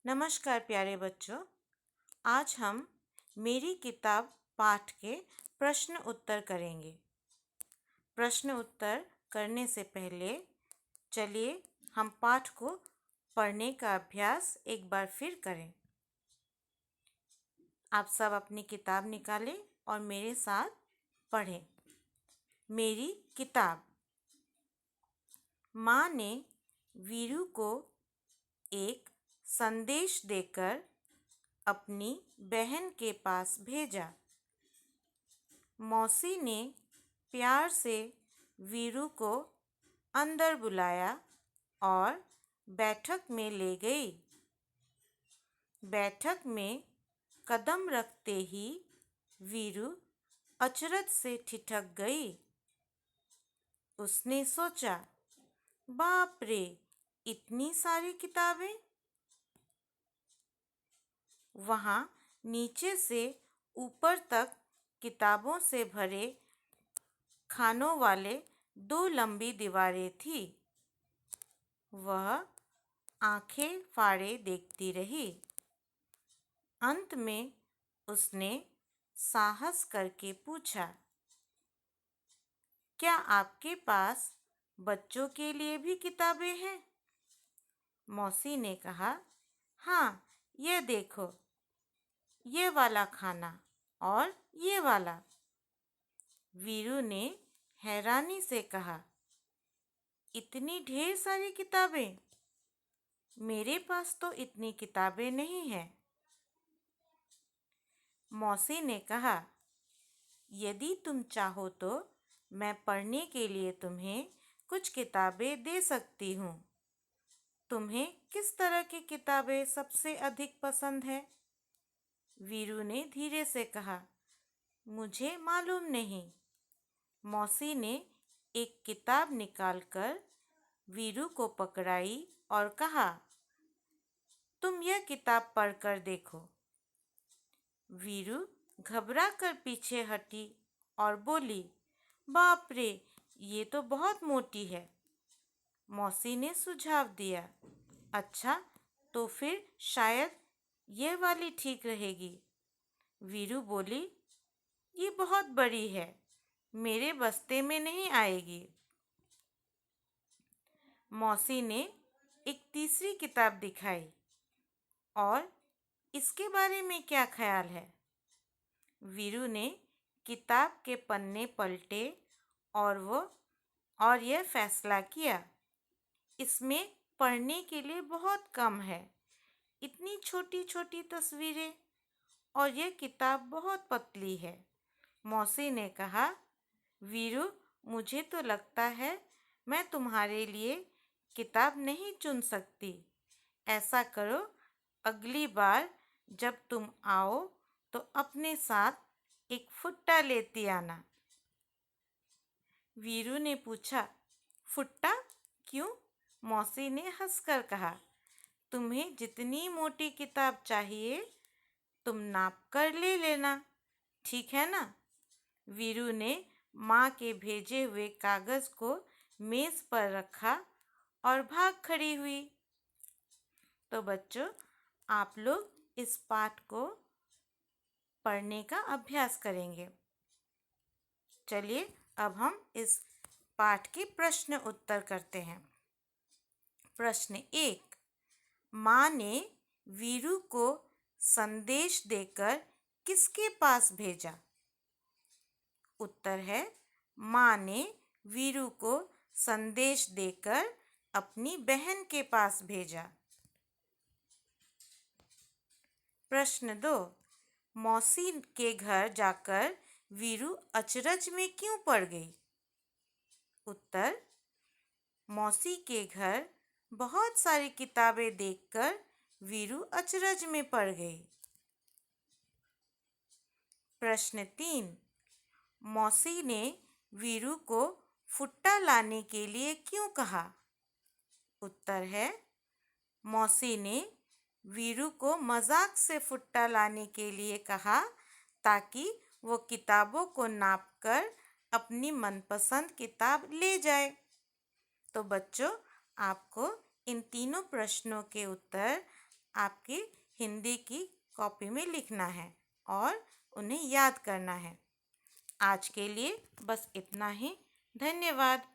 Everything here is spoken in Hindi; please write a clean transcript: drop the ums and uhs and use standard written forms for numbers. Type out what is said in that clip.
नमस्कार प्यारे बच्चों। आज हम मेरी किताब पाठ के प्रश्न उत्तर करेंगे। प्रश्न उत्तर करने से पहले चलिए हम पाठ को पढ़ने का अभ्यास एक बार फिर करें। आप सब अपनी किताब निकालें और मेरे साथ पढ़ें। मेरी किताब। माँ ने वीरू को एक संदेश देकर अपनी बहन के पास भेजा। मौसी ने प्यार से वीरू को अंदर बुलाया और बैठक में ले गई। बैठक में कदम रखते ही वीरू अचरज से ठिठक गई। उसने सोचा, बाप रे, इतनी सारी किताबें! वहाँ नीचे से ऊपर तक किताबों से भरे खानों वाले 2 लंबी दीवारें थी। वह आंखें फाड़े देखती रही। अंत में उसने साहस करके पूछा, क्या आपके पास बच्चों के लिए भी किताबें हैं? मौसी ने कहा, हाँ, ये देखो, ये वाला खाना और ये वाला। वीरू ने हैरानी से कहा, इतनी ढेर सारी किताबें! मेरे पास तो इतनी किताबें नहीं हैं। मौसी ने कहा, यदि तुम चाहो तो मैं पढ़ने के लिए तुम्हें कुछ किताबें दे सकती हूँ। तुम्हें किस तरह की किताबें सबसे अधिक पसंद है? वीरू ने धीरे से कहा, मुझे मालूम नहीं। मौसी ने एक किताब निकालकर वीरू को पकड़ाई और कहा, तुम यह किताब पढ़कर देखो। वीरू घबरा कर पीछे हटी और बोली, बाप रे, ये तो बहुत मोटी है। मौसी ने सुझाव दिया, अच्छा, तो फिर शायद ये वाली ठीक रहेगी। वीरू बोली, ये बहुत बड़ी है, मेरे बस्ते में नहीं आएगी। मौसी ने एक तीसरी किताब दिखाई, और इसके बारे में क्या ख्याल है? वीरू ने किताब के पन्ने पलटे और यह फैसला किया, इसमें पढ़ने के लिए बहुत कम है। इतनी छोटी छोटी तस्वीरें और यह किताब बहुत पतली है। मौसी ने कहा, वीरू, मुझे तो लगता है मैं तुम्हारे लिए किताब नहीं चुन सकती। ऐसा करो, अगली बार जब तुम आओ तो अपने साथ एक फुट्टा लेती आना। वीरू ने पूछा, फुट्टा क्यों? मौसी ने हंसकर कहा, तुम्हें जितनी मोटी किताब चाहिए तुम नाप कर ले लेना, ठीक है ना? वीरू ने माँ के भेजे हुए कागज को मेज पर रखा और भाग खड़ी हुई। तो बच्चों, आप लोग इस पाठ को पढ़ने का अभ्यास करेंगे। चलिए अब हम इस पाठ के प्रश्न उत्तर करते हैं। प्रश्न 1, माँ ने वीरू को संदेश देकर किसके पास भेजा? उत्तर है, माँ ने वीरू को संदेश देकर अपनी बहन के पास भेजा। प्रश्न 2, मौसी के घर जाकर वीरू अचरज में क्यों पड़ गई? उत्तर, मौसी के घर बहुत सारी किताबें देखकर वीरू अचरज में पड़ गई। प्रश्न 3, मौसी ने वीरू को फुट्टा लाने के लिए क्यों कहा? उत्तर है, मौसी ने वीरू को मजाक से फुट्टा लाने के लिए कहा ताकि वो किताबों को नापकर अपनी मनपसंद किताब ले जाए। तो बच्चों, आपको इन तीनों प्रश्नों के उत्तर आपकी हिंदी की कॉपी में लिखना है और उन्हें याद करना है। आज के लिए बस इतना ही। धन्यवाद।